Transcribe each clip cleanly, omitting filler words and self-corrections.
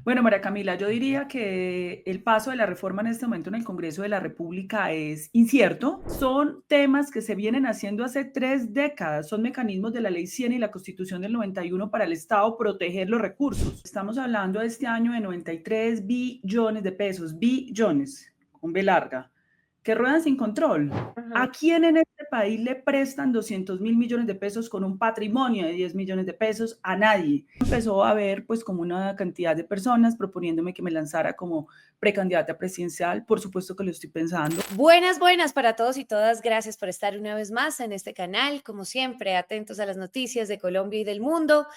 Bueno, María Camila, yo diría que el paso de la reforma en este momento en el Congreso de la República es incierto. Son temas que se vienen haciendo hace 3 décadas. Son mecanismos de la Ley 100 y la Constitución del 91 para el Estado proteger los recursos. Estamos hablando este año de 93 billones de pesos, billones, con B larga, que ruedan sin control. Ajá. ¿A quién en este país le prestan 200.000 millones de pesos con un patrimonio de 10 millones de pesos? A nadie. Empezó a haber pues como una cantidad de personas proponiéndome que me lanzara como precandidata presidencial. Por supuesto que lo estoy pensando. Buenas, buenas para todos y todas. Gracias por estar una vez más en este canal. Como siempre, atentos a las noticias de Colombia y del mundo.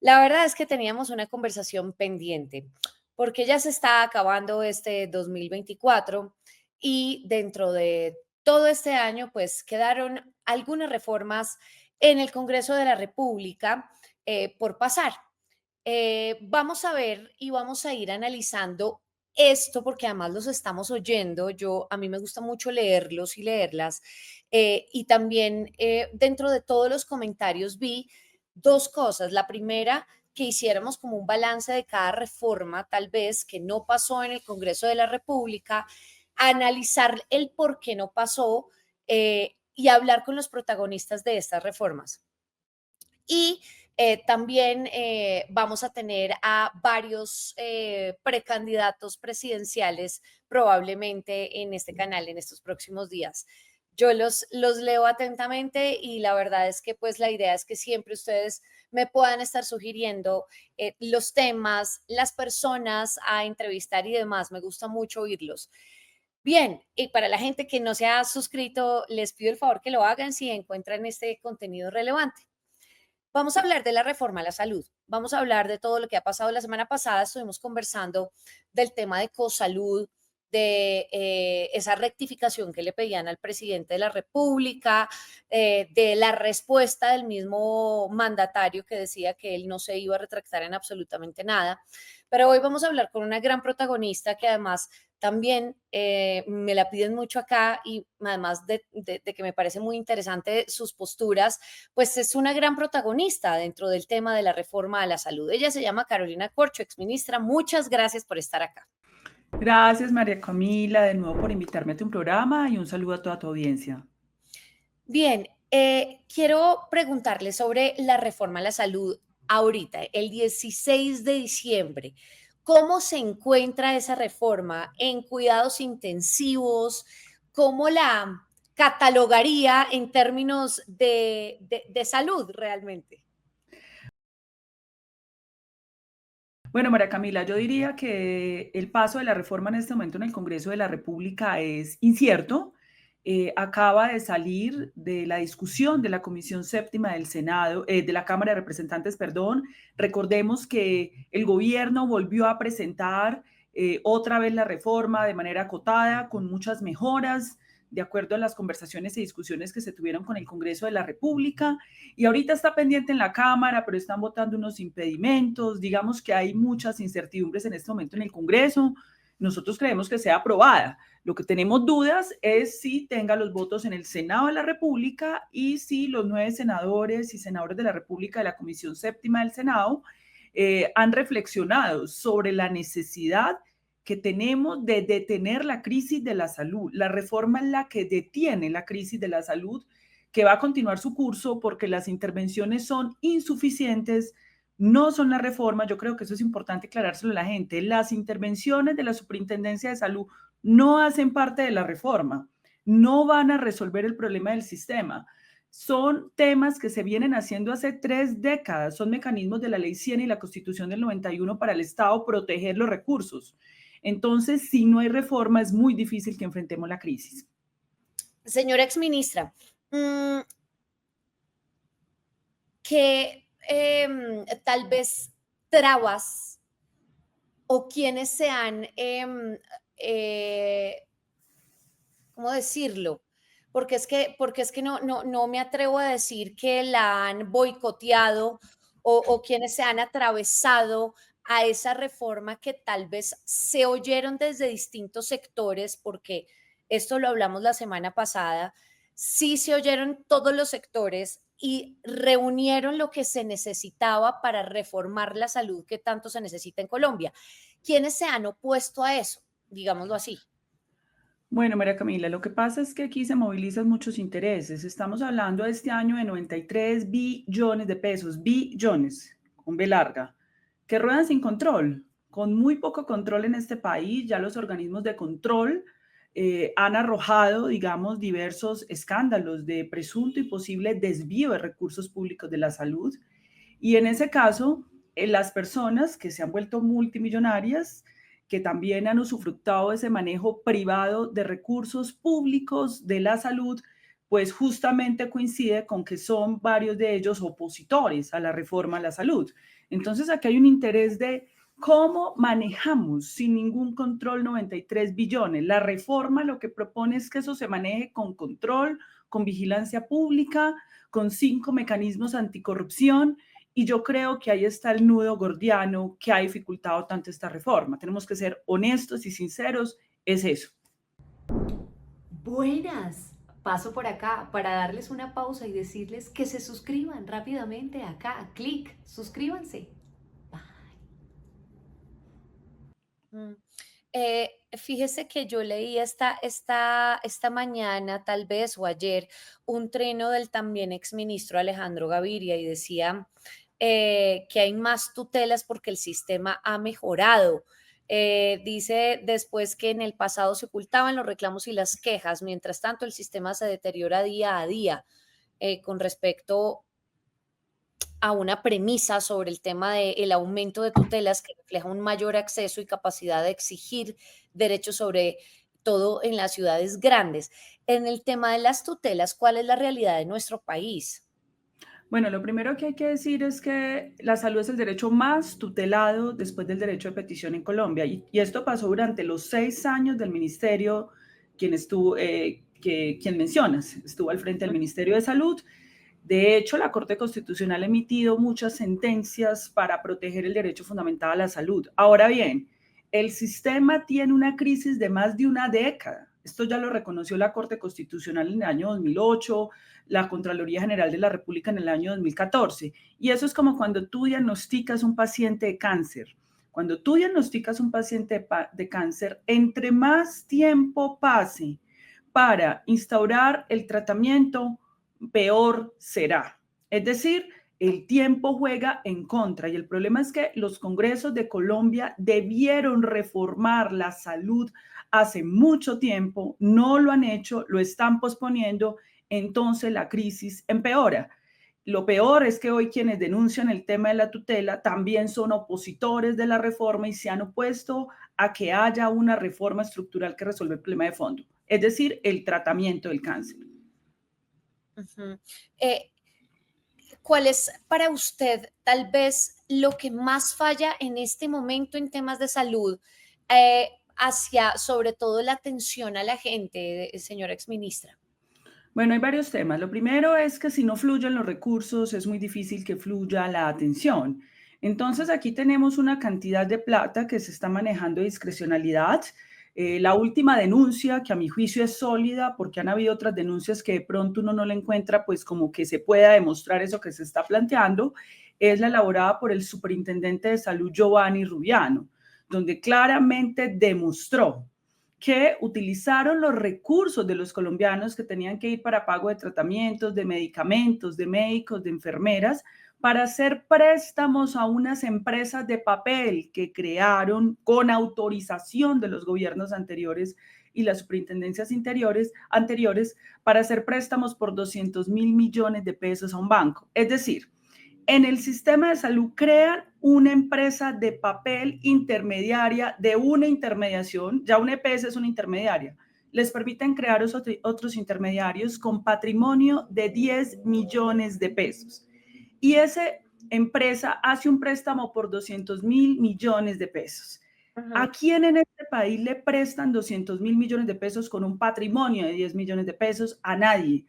La verdad es que teníamos una conversación pendiente porque ya se está acabando este 2024 y dentro de todo este año, pues quedaron algunas reformas en el Congreso de la República por pasar. Vamos a ver y vamos a ir analizando esto porque además los estamos oyendo. A mí me gusta mucho leerlos y leerlas. Y también dentro de todos los comentarios vi dos cosas. La primera, que hiciéramos como un balance de cada reforma, tal vez que no pasó en el Congreso de la República, analizar el por qué no pasó y hablar con los protagonistas de estas reformas. Y también vamos a tener a varios precandidatos presidenciales probablemente en este canal en estos próximos días. Yo los leo atentamente y la verdad es que pues la idea es que siempre ustedes me puedan estar sugiriendo los temas, las personas a entrevistar y demás. Me gusta mucho oírlos. Bien, y para la gente que no se ha suscrito, les pido el favor que lo hagan si encuentran este contenido relevante. Vamos a hablar de la reforma a la salud. Vamos a hablar de todo lo que ha pasado la semana pasada. Estuvimos conversando del tema de Cosalud, de esa rectificación que le pedían al presidente de la República, de la respuesta del mismo mandatario que decía que él no se iba a retractar en absolutamente nada. Pero hoy vamos a hablar con una gran protagonista que además también me la piden mucho acá y además de que me parece muy interesante sus posturas, pues es una gran protagonista dentro del tema de la reforma a la salud. Ella se llama Carolina Corcho, exministra. Muchas gracias por estar acá. Gracias, María Camila, de nuevo por invitarme a tu programa y un saludo a toda tu audiencia. Bien, quiero preguntarle sobre la reforma a la salud ahorita, el 16 de diciembre. ¿Cómo se encuentra esa reforma en cuidados intensivos? ¿Cómo la catalogaría en términos de salud realmente? Bueno, María Camila, yo diría que el paso de la reforma en este momento en el Congreso de la República es incierto. Acaba de salir de la discusión de la Comisión Séptima del Senado, de la Cámara de Representantes, perdón. Recordemos que el gobierno volvió a presentar otra vez la reforma de manera acotada, con muchas mejoras, de acuerdo a las conversaciones y discusiones que se tuvieron con el Congreso de la República. Y ahorita está pendiente en la Cámara, pero están votando unos impedimentos. Digamos que hay muchas incertidumbres en este momento en el Congreso. Nosotros creemos que sea aprobada. Lo que tenemos dudas es si tenga los votos en el Senado de la República y si los 9 senadores y senadoras de la República de la Comisión Séptima del Senado han reflexionado sobre la necesidad que tenemos de detener la crisis de la salud. La reforma es la que detiene la crisis de la salud, que va a continuar su curso porque las intervenciones son insuficientes, no son la reforma. Yo creo que eso es importante aclarárselo a la gente. Las intervenciones de la Superintendencia de Salud no hacen parte de la reforma, no van a resolver el problema del sistema. Son temas que se vienen haciendo hace 3 décadas, son mecanismos de la Ley 100 y la Constitución del 91 para el Estado proteger los recursos. Entonces, si no hay reforma, es muy difícil que enfrentemos la crisis. Señora exministra, mm, ¿qué tal vez trabas o quienes se han, eh, ¿cómo decirlo? Porque es que no me atrevo a decir que la han boicoteado o quienes se han atravesado a esa reforma que tal vez se oyeron desde distintos sectores, porque esto lo hablamos la semana pasada, sí se oyeron todos los sectores y reunieron lo que se necesitaba para reformar la salud que tanto se necesita en Colombia. ¿Quiénes se han opuesto a eso? Digámoslo así. Bueno, María Camila, lo que pasa es que aquí se movilizan muchos intereses. Estamos hablando este año de 93 billones de pesos, billones, con B larga, que ruedan sin control, con muy poco control en este país. Ya los organismos de control han arrojado, digamos, diversos escándalos de presunto y posible desvío de recursos públicos de la salud. Y en ese caso, las personas que se han vuelto multimillonarias, que también han usufructado ese manejo privado de recursos públicos de la salud, pues justamente coincide con que son varios de ellos opositores a la reforma a la salud. Entonces aquí hay un interés de cómo manejamos sin ningún control 93 billones. La reforma lo que propone es que eso se maneje con control, con vigilancia pública, con 5 mecanismos anticorrupción, y yo creo que ahí está el nudo gordiano que ha dificultado tanto esta reforma. Tenemos que ser honestos y sinceros, es eso. Buenas. Paso por acá para darles una pausa y decirles que se suscriban rápidamente acá. Clic, suscríbanse. Mm. Fíjese que yo leí esta mañana, tal vez, o ayer, un trino del también exministro Alejandro Gaviria y decía que hay más tutelas porque el sistema ha mejorado. Dice después que en el pasado se ocultaban los reclamos y las quejas, mientras tanto el sistema se deteriora día a día con respecto a una premisa sobre el tema del aumento de tutelas que refleja un mayor acceso y capacidad de exigir derechos sobre todo en las ciudades grandes. En el tema de las tutelas, ¿cuál es la realidad de nuestro país? Bueno, lo primero que hay que decir es que la salud es el derecho más tutelado después del derecho de petición en Colombia. Y esto pasó durante los 6 años del ministerio, quien mencionas, estuvo al frente del Ministerio de Salud. De hecho, la Corte Constitucional ha emitido muchas sentencias para proteger el derecho fundamental a la salud. Ahora bien, el sistema tiene una crisis de más de una década. Esto ya lo reconoció la Corte Constitucional en el año 2008, la Contraloría General de la República en el año 2014. Y eso es como cuando tú diagnosticas un paciente de cáncer. Cuando tú diagnosticas un paciente de cáncer, entre más tiempo pase para instaurar el tratamiento, peor será. Es decir, el tiempo juega en contra y el problema es que los congresos de Colombia debieron reformar la salud hace mucho tiempo, no lo han hecho, lo están posponiendo, entonces la crisis empeora. Lo peor es que hoy quienes denuncian el tema de la tutela también son opositores de la reforma y se han opuesto a que haya una reforma estructural que resuelva el problema de fondo, es decir, el tratamiento del cáncer. Ujú. Eh, ¿Cuál es para usted tal vez lo que más falla en este momento en temas de salud hacia sobre todo la atención a la gente, señora exministra? Bueno, hay varios temas. Lo primero es que si no fluyen los recursos, es muy difícil que fluya la atención. Entonces, aquí tenemos una cantidad de plata que se está manejando de discrecionalidad. La última denuncia, que a mi juicio es sólida, porque han habido otras denuncias que de pronto uno no le encuentra, pues como que se pueda demostrar eso que se está planteando, es la elaborada por el superintendente de salud Giovanni Rubiano, donde claramente demostró que utilizaron los recursos de los colombianos que tenían que ir para pago de tratamientos, de medicamentos, de médicos, de enfermeras, para hacer préstamos a unas empresas de papel que crearon con autorización de los gobiernos anteriores y las superintendencias anteriores para hacer préstamos por 200.000 millones de pesos a un banco. Es decir, en el sistema de salud crean una empresa de papel intermediaria de una intermediación, ya una EPS es una intermediaria, les permiten crear otros intermediarios con patrimonio de 10 millones de pesos. Y esa empresa hace un préstamo por 200.000 millones de pesos. Ujú. ¿A quién en este país le prestan 200.000 millones de pesos con un patrimonio de 10 millones de pesos? A nadie.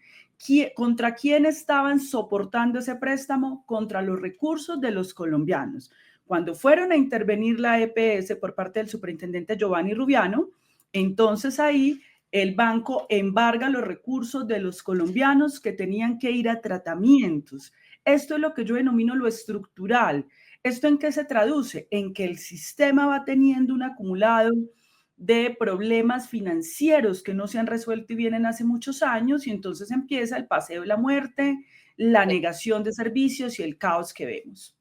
¿Contra quién estaban soportando ese préstamo? Contra los recursos de los colombianos. Cuando fueron a intervenir la EPS por parte del superintendente Giovanni Rubiano, entonces ahí el banco embarga los recursos de los colombianos que tenían que ir a tratamientos. Esto es lo que yo denomino lo estructural. ¿Esto en qué se traduce? En que el sistema va teniendo un acumulado de problemas financieros que no se han resuelto y vienen hace muchos años, y entonces empieza el paseo de la muerte, la negación de servicios y el caos que vemos.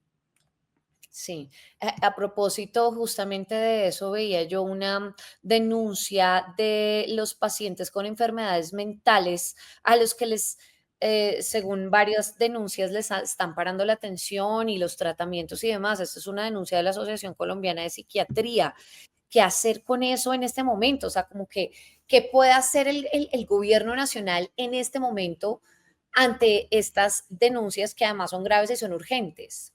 Sí, a propósito justamente de eso, veía yo una denuncia de los pacientes con enfermedades mentales a los que según varias denuncias, están parando la atención y los tratamientos y demás. Esta es una denuncia de la Asociación Colombiana de Psiquiatría. ¿Qué hacer con eso en este momento? O sea, como que, ¿qué puede hacer el gobierno nacional en este momento ante estas denuncias que además son graves y son urgentes?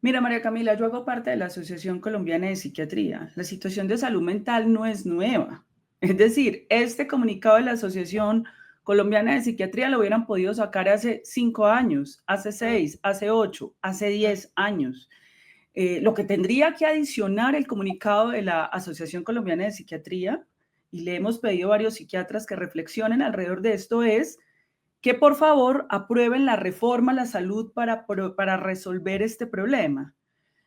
Mira, María Camila, yo hago parte de la Asociación Colombiana de Psiquiatría. La situación de salud mental no es nueva. Es decir, este comunicado de la Asociación Colombiana de Psiquiatría lo hubieran podido sacar hace 5 años, hace Mm, 6, hace 8, hace mm, 10 años. Lo que tendría que adicionar el comunicado de la Asociación Colombiana de Psiquiatría, y le hemos pedido a varios psiquiatras que reflexionen alrededor de esto, es que por favor aprueben la reforma a la salud para resolver este problema.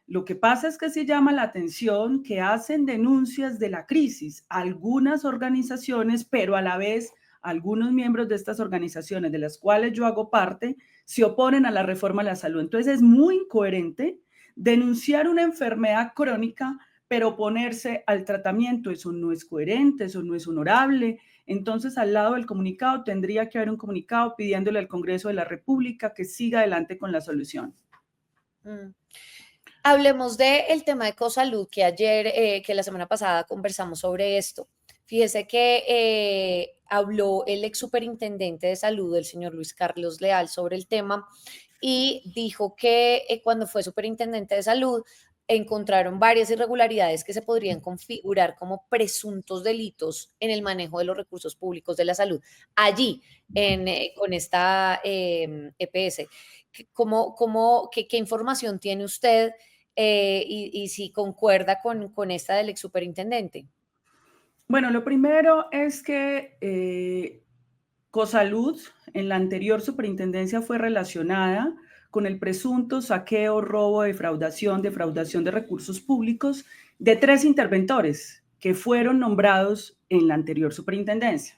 Lo que pasa es que sí llama la atención que hacen denuncias de la crisis algunas organizaciones, pero a la vez algunos miembros de estas organizaciones, de las cuales yo hago parte, se oponen a la reforma a la salud. Entonces es muy incoherente denunciar una enfermedad crónica, pero oponerse al tratamiento. Eso no es coherente, eso no es honorable. Entonces, al lado del comunicado, tendría que haber un comunicado pidiéndole al Congreso de la República que siga adelante con la solución. mm. Hablemos del tema de Cosalud, que la semana pasada conversamos sobre esto. Fíjese que habló el ex superintendente de salud, el señor Luis Carlos Leal, sobre el tema y dijo que cuando fue superintendente de salud encontraron varias irregularidades que se podrían configurar como presuntos delitos en el manejo de los recursos públicos de la salud. Allí, con esta EPS, ¿qué información tiene usted y si concuerda con esta del ex superintendente? Bueno, lo primero es que Cosalud en la anterior superintendencia fue relacionada con el presunto saqueo, robo, defraudación de recursos públicos de 3 interventores que fueron nombrados en la anterior superintendencia.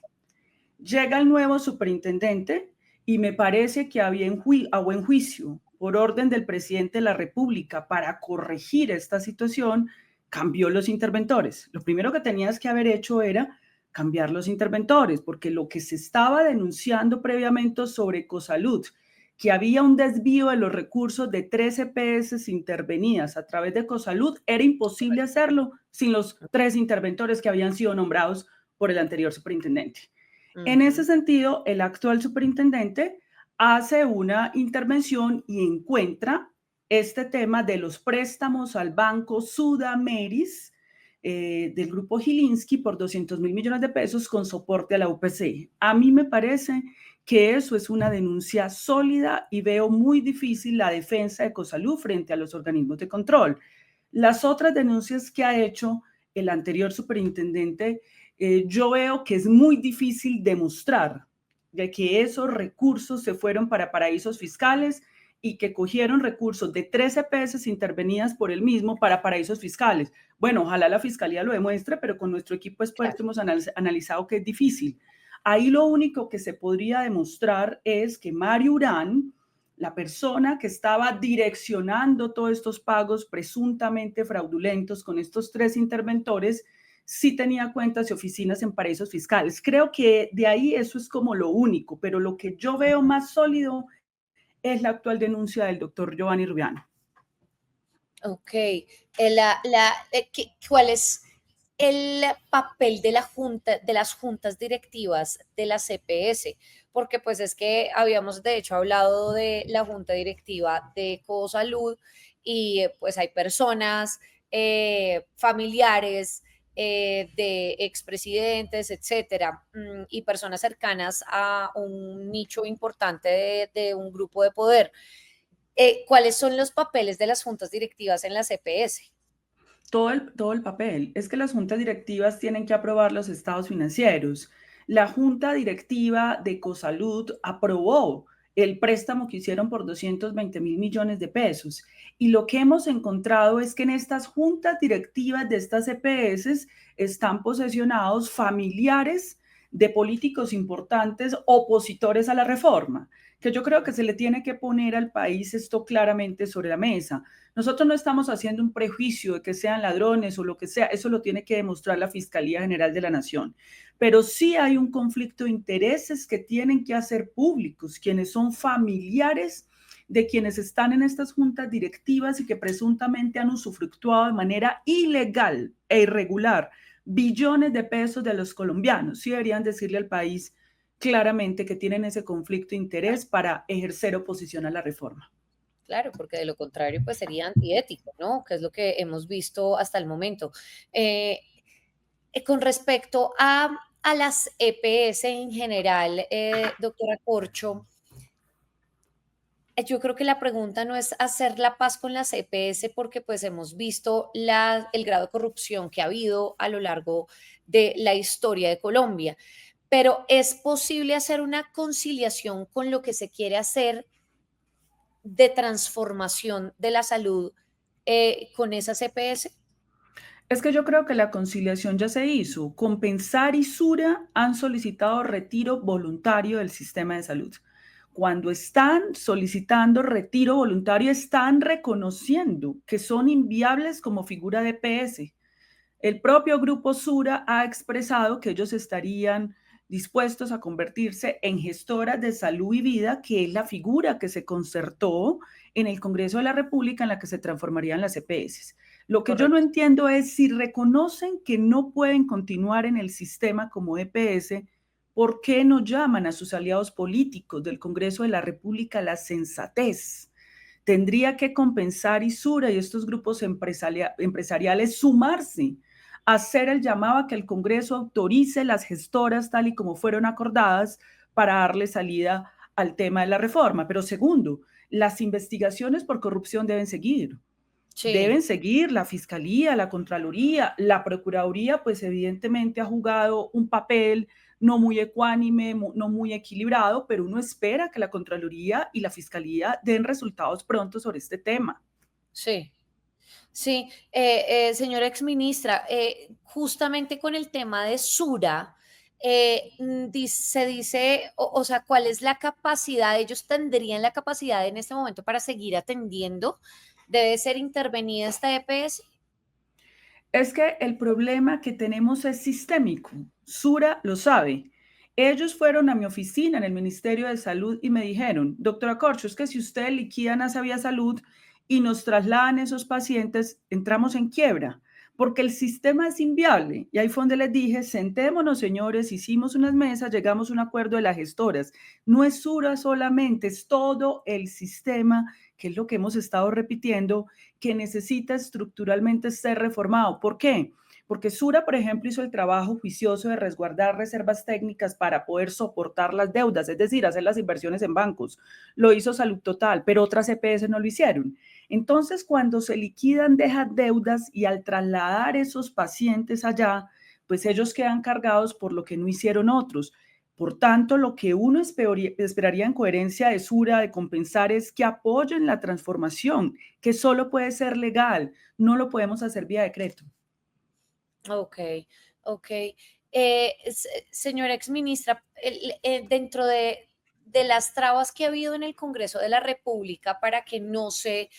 Llega el nuevo superintendente y me parece que a buen juicio, por orden del presidente de la República, para corregir esta situación, cambió los interventores. Lo primero que tenías que haber hecho era cambiar los interventores, porque lo que se estaba denunciando previamente sobre Cosalud, que había un desvío de los recursos de 3 EPS intervenidas a través de Cosalud, era imposible hacerlo sin los 3 interventores que habían sido nombrados por el anterior superintendente. En ese Ujú. sentido, el actual superintendente hace una intervención y encuentra este tema de los préstamos al Banco Sudameris del grupo Gilinski por 200.000 millones de pesos con soporte a la UPC. A mí me parece que eso es una denuncia sólida y veo muy difícil la defensa de Cosalud frente a los organismos de control. Las otras denuncias que ha hecho el anterior superintendente, yo veo que es muy difícil demostrar de que esos recursos se fueron para paraísos fiscales y que cogieron recursos de 13 EPS intervenidas por él mismo para paraísos fiscales. Bueno, ojalá la fiscalía lo demuestre, pero con nuestro equipo experto hemos analizado que es difícil. Ahí lo único que se podría demostrar es que Mario Urán, la persona que estaba direccionando todos estos pagos presuntamente fraudulentos con estos 3 interventores, sí tenía cuentas y oficinas en paraísos fiscales. Creo que de ahí eso es como lo único, pero lo que yo veo más sólido es la actual denuncia del doctor Giovanni Rubiano. Ok. ¿Cuál es el papel de la junta, de las juntas directivas de la CPS? Porque pues es que habíamos de hecho hablado de la junta directiva de Cosalud y pues hay personas, familiares de expresidentes, etcétera, y personas cercanas a un nicho importante de un grupo de poder. ¿Cuáles son los papeles de las juntas directivas en la CPS? Todo el papel. Es que las juntas directivas tienen que aprobar los estados financieros. La junta directiva de Ecosalud aprobó el préstamo que hicieron por 220 mil millones de pesos. Y lo que hemos encontrado es que en estas juntas directivas de estas EPS están posesionados familiares de políticos importantes opositores a la reforma, que yo creo que se le tiene que poner al país esto claramente sobre la mesa. Nosotros no estamos haciendo un prejuicio de que sean ladrones o lo que sea, eso lo tiene que demostrar la Fiscalía General de la Nación. Pero sí hay un conflicto de intereses que tienen que hacer públicos, quienes son familiares de quienes están en estas juntas directivas y que presuntamente han usufructuado de manera ilegal e irregular billones de pesos de los colombianos. Sí deberían decirle al país claramente que tienen ese conflicto de interés para ejercer oposición a la reforma. Claro, porque de lo contrario, pues sería antiético, ¿no? Que es lo que hemos visto hasta el momento. Eh, con respecto a las EPS en general, doctora Corcho, yo creo que la pregunta no es hacer la paz con las EPS porque pues hemos visto el grado de corrupción que ha habido a lo largo de la historia de Colombia, pero es posible hacer una conciliación con lo que se quiere hacer de transformación de la salud con esas EPS. Es que yo creo que la conciliación ya se hizo. Compensar y Sura han solicitado retiro voluntario del sistema de salud. Cuando están solicitando retiro voluntario, están reconociendo que son inviables como figura de EPS. El propio grupo Sura ha expresado que ellos estarían dispuestos a convertirse en gestoras de salud y vida, que es la figura que se concertó en el Congreso de la República en la que se transformarían las EPS. Lo que yo no Correcto. entiendo es si reconocen que no pueden continuar en el sistema como EPS, ¿por qué no llaman a sus aliados políticos del Congreso de la República a la sensatez? Tendría que compensar Isura y estos grupos empresariales sumarse, hacer el llamado a que el Congreso autorice las gestoras tal y como fueron acordadas para darle salida al tema de la reforma. Pero segundo, las investigaciones por corrupción deben seguir. Sí. Deben seguir la Fiscalía, la Contraloría, la Procuraduría, pues evidentemente ha jugado un papel no muy ecuánime, no muy equilibrado, pero uno espera que la Contraloría y la Fiscalía den resultados pronto sobre este tema. Sí. Sí, señora exministra, justamente con el tema de Sura, se dice, o sea, ¿cuál es la capacidad? Ellos tendrían la capacidad en este momento para seguir atendiendo. ¿Debe ser intervenida esta EPS? Es que el problema que tenemos es sistémico. Sura lo sabe. Ellos fueron a mi oficina en el Ministerio de Salud y me dijeron, doctora Corcho, es que si ustedes liquidan a Sabia Salud y nos trasladan esos pacientes, entramos en quiebra, porque el sistema es inviable. Y ahí fue donde les dije, sentémonos, señores, hicimos unas mesas, llegamos a un acuerdo de las gestoras. No es Sura solamente, es todo el sistema, que es lo que hemos estado repitiendo, que necesita estructuralmente ser reformado. ¿Por qué? Porque Sura, por ejemplo, hizo el trabajo juicioso de resguardar reservas técnicas para poder soportar las deudas, es decir, hacer las inversiones en bancos. Lo hizo Salud Total, pero otras EPS no lo hicieron. Entonces, cuando se liquidan, dejan deudas y al trasladar esos pacientes allá, pues ellos quedan cargados por lo que no hicieron otros. Por tanto, lo que uno esperaría en coherencia de Sura de compensar es que apoyen la transformación, que solo puede ser legal, no lo podemos hacer vía decreto. Ok, ok. Señora exministra, dentro de las trabas que ha habido en el Congreso de la República para que no se,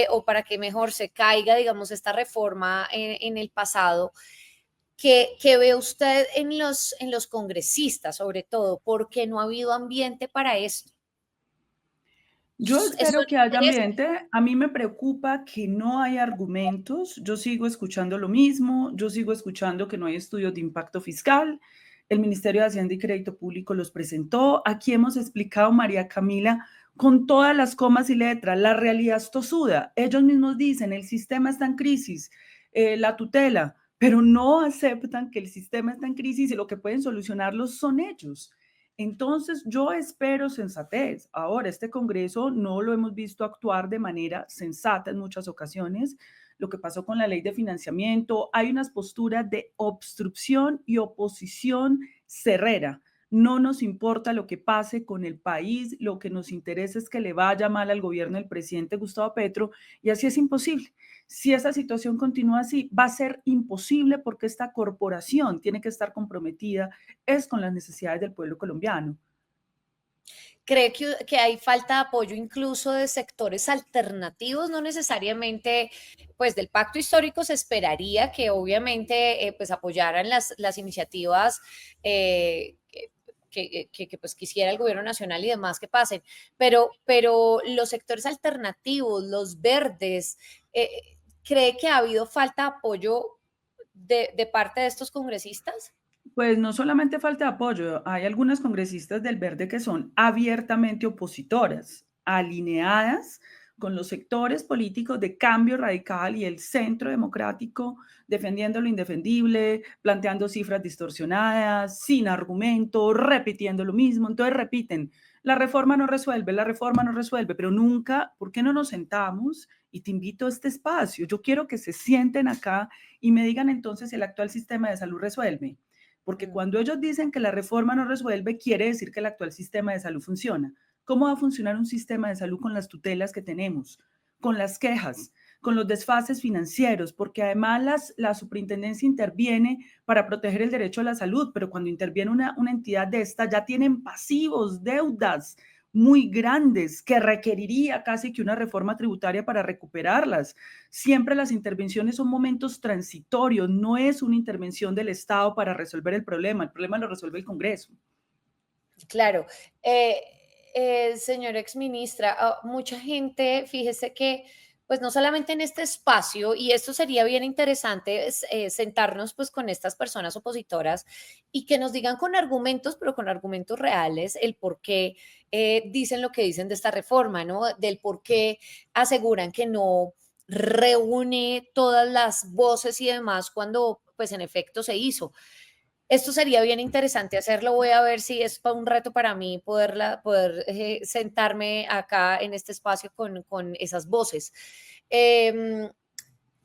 o para que mejor se caiga, digamos, esta reforma en el pasado, ¿qué ve usted en los congresistas, sobre todo? Porque no ha habido ambiente para esto. Yo Eso espero que le haya interesa. ambiente. A mí me preocupa que no hay argumentos. Yo sigo escuchando lo mismo. Yo sigo escuchando que no hay estudios de impacto fiscal. El Ministerio de Hacienda y Crédito Público los presentó. Aquí hemos explicado, María Camila, con todas las comas y letras, la realidad es tosuda. Ellos mismos dicen, el sistema está en crisis, la tutela, pero no aceptan que el sistema está en crisis y lo que pueden solucionarlo son ellos. Entonces, yo espero sensatez. Ahora, este Congreso no lo hemos visto actuar de manera sensata en muchas ocasiones. Lo que pasó con la ley de financiamiento, hay unas posturas de obstrucción y oposición cerrera. No nos importa lo que pase con el país, lo que nos interesa es que le vaya mal al gobierno del presidente Gustavo Petro y así es imposible. Si esa situación continúa así, va a ser imposible porque esta corporación tiene que estar comprometida es con las necesidades del pueblo colombiano. ¿Cree que hay falta de apoyo incluso de sectores alternativos? No necesariamente, pues del pacto histórico se esperaría que obviamente pues apoyaran las iniciativas pues quisiera el gobierno nacional y demás que pasen, pero los sectores alternativos, los verdes, ¿cree que ha habido falta de apoyo de parte de estos congresistas? Pues no solamente falta de apoyo, hay algunas congresistas del Verde que son abiertamente opositoras, alineadas con los sectores políticos de cambio radical y el centro democrático, defendiendo lo indefendible, planteando cifras distorsionadas, sin argumento, repitiendo lo mismo. Entonces repiten, la reforma no resuelve, pero nunca, ¿por qué no nos sentamos? Y te invito a este espacio. Yo quiero que se sienten acá y me digan entonces si el actual sistema de salud resuelve. Porque Mm. cuando ellos dicen que la reforma no resuelve, quiere decir que el actual sistema de salud funciona. ¿Cómo va a funcionar un sistema de salud con las tutelas que tenemos, con las quejas, con los desfases financieros? Porque además la superintendencia interviene para proteger el derecho a la salud, pero cuando interviene una entidad de esta ya tienen pasivos, deudas muy grandes que requeriría casi que una reforma tributaria para recuperarlas. Siempre las intervenciones son momentos transitorios, no es una intervención del Estado para resolver el problema lo resuelve el Congreso. Claro. Señora exministra, mucha gente, fíjese que, pues no solamente en este espacio, y esto sería bien interesante, sentarnos pues con estas personas opositoras y que nos digan con argumentos, pero con argumentos reales, el por qué dicen lo que dicen de esta reforma, ¿no? Del por qué aseguran que no reúne todas las voces y demás cuando pues en efecto se hizo. Esto sería bien interesante hacerlo. Voy a ver si es un reto para mí poder sentarme acá en este espacio con esas voces. Em,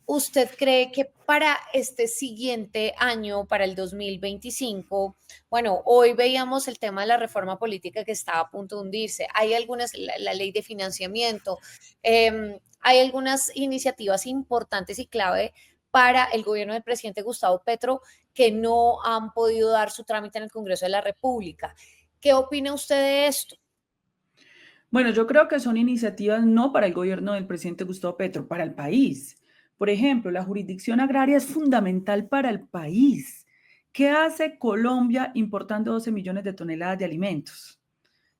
¿Usted cree que para este siguiente año, para el 2025, bueno, hoy veíamos el tema de la reforma política que estaba a punto de hundirse, hay algunas, la ley de financiamiento, hay algunas iniciativas importantes y clave para el gobierno del presidente Gustavo Petro que no han podido dar su trámite en el Congreso de la República? ¿Qué opina usted de esto? Bueno, yo creo que son iniciativas no para el gobierno del presidente Gustavo Petro, para el país. Por ejemplo, la jurisdicción agraria es fundamental para el país. ¿Qué hace Colombia importando 12 millones de toneladas de alimentos?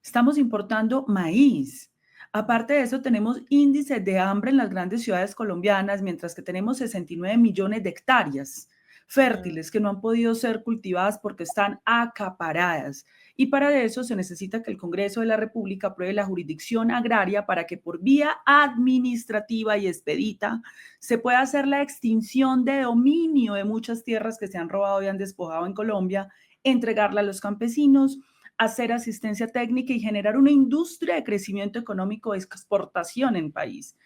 Estamos importando maíz. Aparte de eso, tenemos índices de hambre en las grandes ciudades colombianas, mientras que tenemos 69 millones de hectáreas Mm. fértiles que no han podido ser cultivadas porque están acaparadas. Y para eso se necesita que el Congreso de la República apruebe la jurisdicción agraria para que por vía administrativa y expedita se pueda hacer la extinción de dominio de muchas tierras que se han robado y han despojado en Colombia, entregarla a los campesinos, hacer asistencia técnica y generar una industria de crecimiento económico de exportación en el país.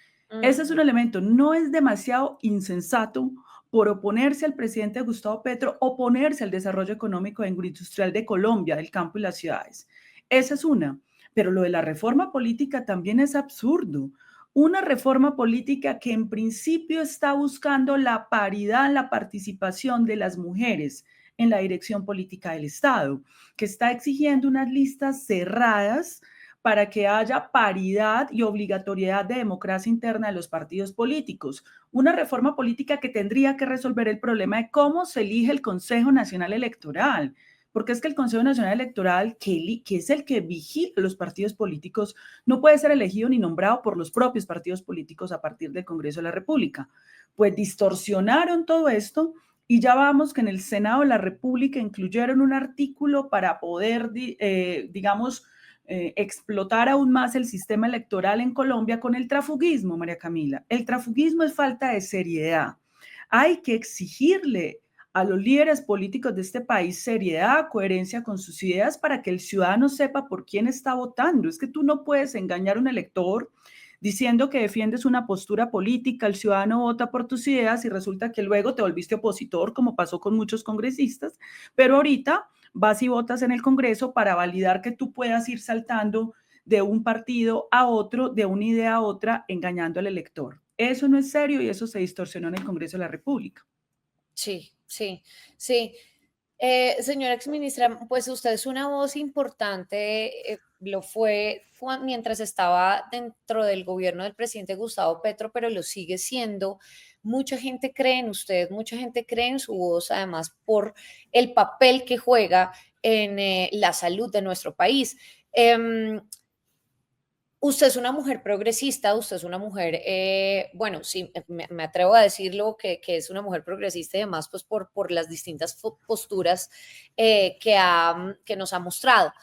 Ese es un Ujú. elemento. No es demasiado insensato por oponerse al presidente Gustavo Petro, oponerse al desarrollo económico e industrial de Colombia, del campo y las ciudades. Esa es una. Pero lo de la reforma política también es absurdo. Una reforma política que en principio está buscando la paridad, la participación de las mujeres en la dirección política del Estado, que está exigiendo unas listas cerradas para que haya paridad y obligatoriedad de democracia interna de los partidos políticos. Una reforma política que tendría que resolver el problema de cómo se elige el Consejo Nacional Electoral, porque es que el Consejo Nacional Electoral, que es el que vigila los partidos políticos, no puede ser elegido ni nombrado por los propios partidos políticos a partir del Congreso de la República. Pues distorsionaron todo esto y ya vamos que en el Senado de la República incluyeron un artículo para poder, digamos, explotar aún más el sistema electoral en Colombia con el trafuguismo, María Camila. El trafuguismo es falta de seriedad. Hay que exigirle a los líderes políticos de este país seriedad, coherencia con sus ideas para que el ciudadano sepa por quién está votando. Es que tú no puedes engañar a un elector diciendo que defiendes una postura política, el ciudadano vota por tus ideas y resulta que luego te volviste opositor, como pasó con muchos congresistas, pero ahorita vas y votas en el Congreso para validar que tú puedas ir saltando de un partido a otro, de una idea a otra, engañando al elector. Eso no es serio y eso se distorsionó en el Congreso de la República. Sí, sí, sí. Señora exministra, pues usted es una voz importante, lo fue mientras estaba dentro del gobierno del presidente Gustavo Petro, pero lo sigue siendo. Mucha gente cree en usted, mucha gente cree en su voz, además por el papel que juega en la salud de nuestro país. Em, Usted es una mujer progresista, usted es una mujer, bueno, sí, me atrevo a decirlo que es una mujer progresista y además pues por las distintas posturas que nos ha mostrado.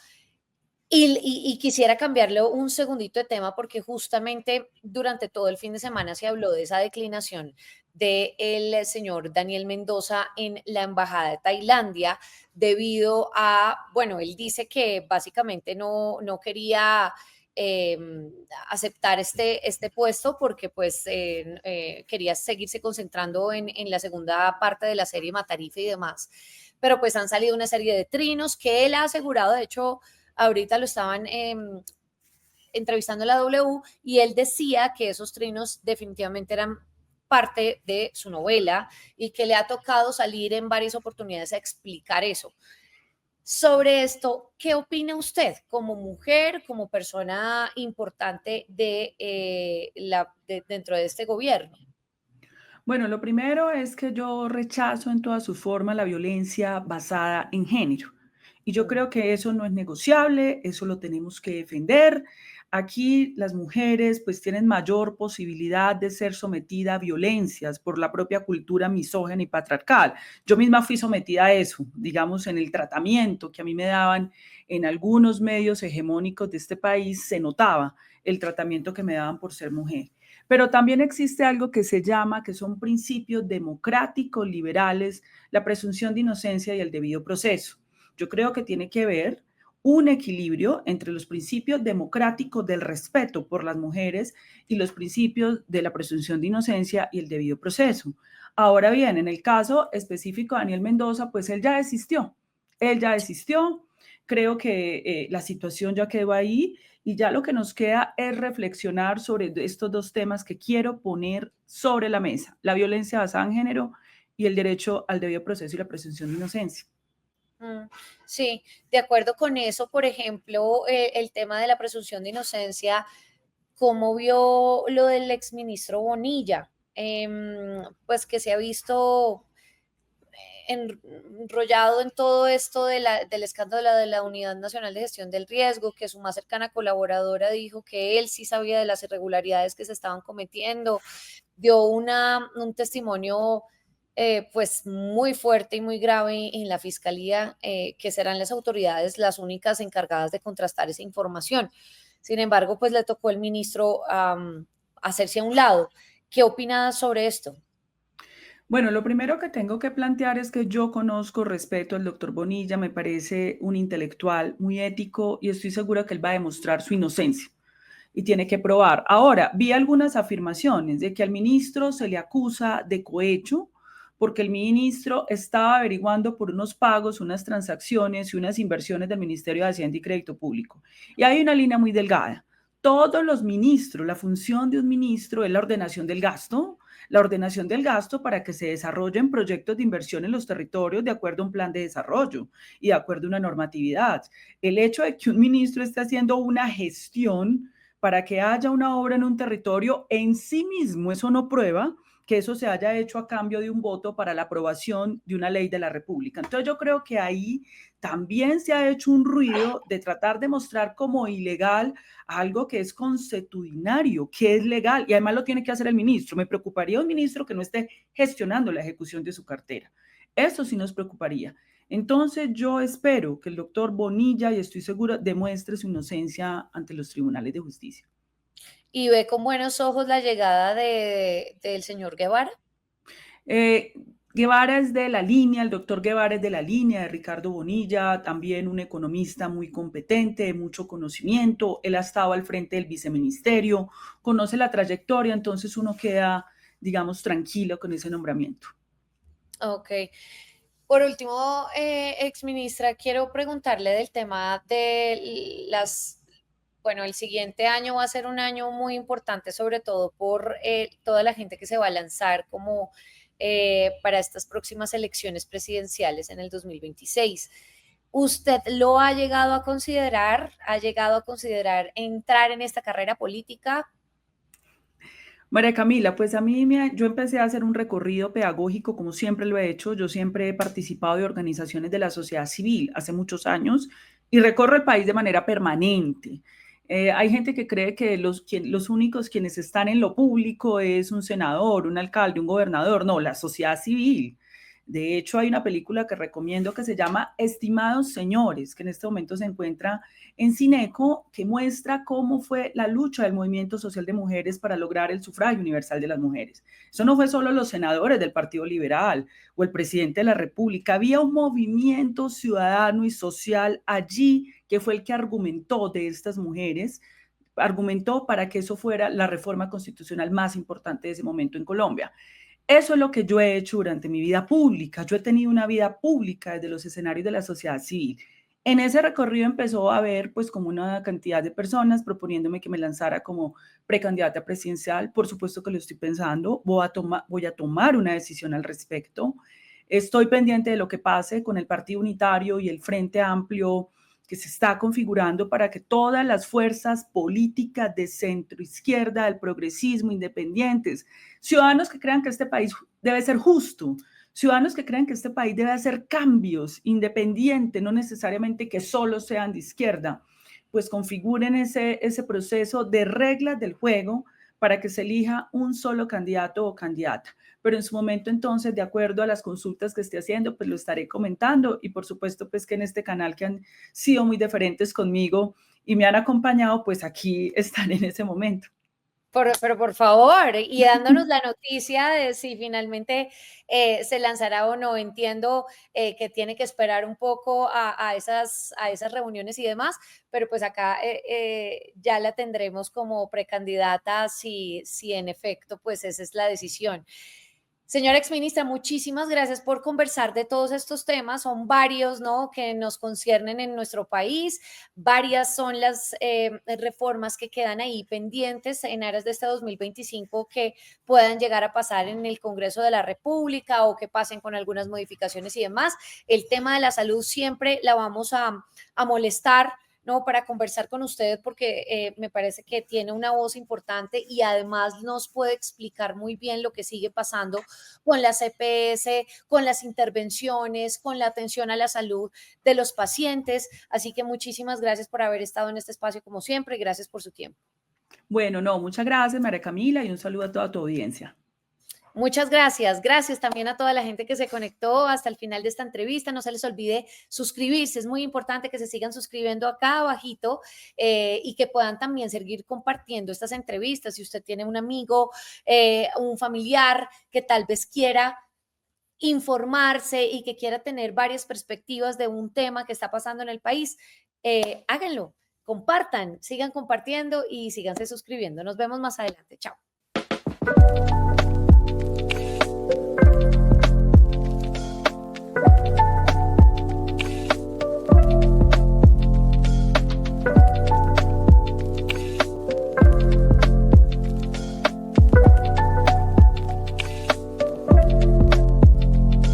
Y quisiera cambiarle un segundito de tema porque justamente durante todo el fin de semana se habló de esa declinación del señor Daniel Mendoza en la embajada de Tailandia debido a, bueno, él dice que básicamente no quería eh, aceptar este puesto porque pues quería seguirse concentrando en la segunda parte de la serie Matarife y demás. Pero pues han salido una serie de trinos que él ha asegurado, de hecho, ahorita lo estaban entrevistando en la W y él decía que esos trinos definitivamente eran parte de su novela y que le ha tocado salir en varias oportunidades a explicar eso. Sobre esto, ¿qué opina usted como mujer, como persona importante dentro de este gobierno? Bueno, lo primero es que yo rechazo en toda su forma la violencia basada en género. Y yo Mm, creo que eso no es negociable, eso lo tenemos que defender. Aquí las mujeres pues tienen mayor posibilidad de ser sometida a violencias por la propia cultura misógina y patriarcal. Yo misma fui sometida a eso, digamos, en el tratamiento que a mí me daban en algunos medios hegemónicos de este país, se notaba el tratamiento que me daban por ser mujer. Pero también existe algo que se llama, que son principios democráticos liberales, la presunción de inocencia y el debido proceso. Yo creo que tiene que haber un equilibrio entre los principios democráticos del respeto por las mujeres y los principios de la presunción de inocencia y el debido proceso. Ahora bien, en el caso específico de Daniel Mendoza, pues él ya desistió. Él ya desistió. Creo que la situación ya quedó ahí y ya lo que nos queda es reflexionar sobre estos dos temas que quiero poner sobre la mesa, la violencia basada en género y el derecho al debido proceso y la presunción de inocencia. mm, sí, de acuerdo con eso, por ejemplo, el tema de la presunción de inocencia. ¿Cómo vio lo del exministro Bonilla? Pues que se ha visto enrollado en todo esto del escándalo de la Unidad Nacional de Gestión del Riesgo, que su más cercana colaboradora dijo que él sí sabía de las irregularidades que se estaban cometiendo, dio un testimonio pues muy fuerte y muy grave en la fiscalía, que serán las autoridades las únicas encargadas de contrastar esa información. Sin embargo, pues le tocó al ministro hacerse a un lado. ¿Qué opina sobre esto? Bueno, lo primero que tengo que plantear es que yo conozco, respeto al doctor Bonilla, me parece un intelectual muy ético y estoy segura que él va a demostrar su inocencia y tiene que probar. Ahora, vi algunas afirmaciones de que al ministro se le acusa de cohecho porque el ministro estaba averiguando por unos pagos, unas transacciones y unas inversiones del Ministerio de Hacienda y Crédito Público. Y hay una línea muy delgada. Todos los ministros, la función de un ministro es la ordenación del gasto para que se desarrollen proyectos de inversión en los territorios de acuerdo a un plan de desarrollo y de acuerdo a una normatividad. El hecho de que un ministro esté haciendo una gestión para que haya una obra en un territorio en sí mismo, eso no prueba que eso se haya hecho a cambio de un voto para la aprobación de una ley de la República. Entonces yo creo que ahí también se ha hecho un ruido de tratar de mostrar como ilegal algo que es consuetudinario, que es legal y además lo tiene que hacer el ministro. Me preocuparía un ministro que no esté gestionando la ejecución de su cartera. Eso sí nos preocuparía. Entonces yo espero que el doctor Bonilla, y estoy segura, demuestre su inocencia ante los tribunales de justicia. ¿Y ve con buenos ojos la llegada del señor Guevara? Eh, Guevara es de la línea, el doctor Guevara es de la línea de Ricardo Bonilla, también un economista muy competente, de mucho conocimiento. Él ha estado al frente del viceministerio, conoce la trayectoria, entonces uno queda, digamos, tranquilo con ese nombramiento. Ok. Por último, exministra, quiero preguntarle del tema de bueno, el siguiente año va a ser un año muy importante, sobre todo por toda la gente que se va a lanzar como para estas próximas elecciones presidenciales en el 2026. ¿Usted lo ha llegado a considerar? ¿Ha llegado a considerar entrar en esta carrera política? María Camila, pues yo empecé a hacer un recorrido pedagógico como siempre lo he hecho. Yo siempre he participado de organizaciones de la sociedad civil hace muchos años y recorro el país de manera permanente. Hay gente que cree que los únicos quienes están en lo público es un senador, un alcalde, un gobernador. No, la sociedad civil. De hecho, hay una película que recomiendo que se llama Estimados Señores, que en este momento se encuentra en Cineco, que muestra cómo fue la lucha del movimiento social de mujeres para lograr el sufragio universal de las mujeres. Eso no fue solo los senadores del Partido Liberal o el presidente de la República, había un movimiento ciudadano y social allí que fue el que argumentó de estas mujeres, argumentó para que eso fuera la reforma constitucional más importante de ese momento en Colombia. Eso es lo que yo he hecho durante mi vida pública. Yo he tenido una vida pública desde los escenarios de la sociedad civil. En ese recorrido empezó a haber pues como una cantidad de personas proponiéndome que me lanzara como precandidata presidencial. Por supuesto que lo estoy pensando, voy a tomar una decisión al respecto. Estoy pendiente de lo que pase con el Partido Unitario y el Frente Amplio que se está configurando para que todas las fuerzas políticas de centro izquierda, del progresismo, independientes, ciudadanos que crean que este país debe ser justo, ciudadanos que crean que este país debe hacer cambios independientes, no necesariamente que solo sean de izquierda, pues configuren ese proceso de reglas del juego para que se elija un solo candidato o candidata. Pero en su momento entonces, de acuerdo a las consultas que esté haciendo, pues lo estaré comentando y por supuesto pues que en este canal que han sido muy deferentes conmigo y me han acompañado, pues aquí están en ese momento. Pero por favor, y dándonos la noticia de si finalmente se lanzará o no. Entiendo que tiene que esperar un poco a esas reuniones y demás, pero pues acá ya la tendremos como precandidata si en efecto pues esa es la decisión. Señora exministra, muchísimas gracias por conversar de todos estos temas. Son varios, ¿no?, que nos conciernen en nuestro país. Varias son las reformas que quedan ahí pendientes en aras de este 2025 que puedan llegar a pasar en el Congreso de la República o que pasen con algunas modificaciones y demás. El tema de la salud siempre la vamos a molestar, ¿no?, para conversar con ustedes porque me parece que tiene una voz importante y además nos puede explicar muy bien lo que sigue pasando con la CPS, con las intervenciones, con la atención a la salud de los pacientes. Así que muchísimas gracias por haber estado en este espacio como siempre y gracias por su tiempo. Bueno, no, muchas gracias María Camila y un saludo a toda tu audiencia. Muchas gracias. Gracias también a toda la gente que se conectó hasta el final de esta entrevista. No se les olvide suscribirse. Es muy importante que se sigan suscribiendo acá abajito y que puedan también seguir compartiendo estas entrevistas. Si usted tiene un amigo, un familiar que tal vez quiera informarse y que quiera tener varias perspectivas de un tema que está pasando en el país, háganlo, compartan, sigan compartiendo y síganse suscribiendo. Nos vemos más adelante. Chao.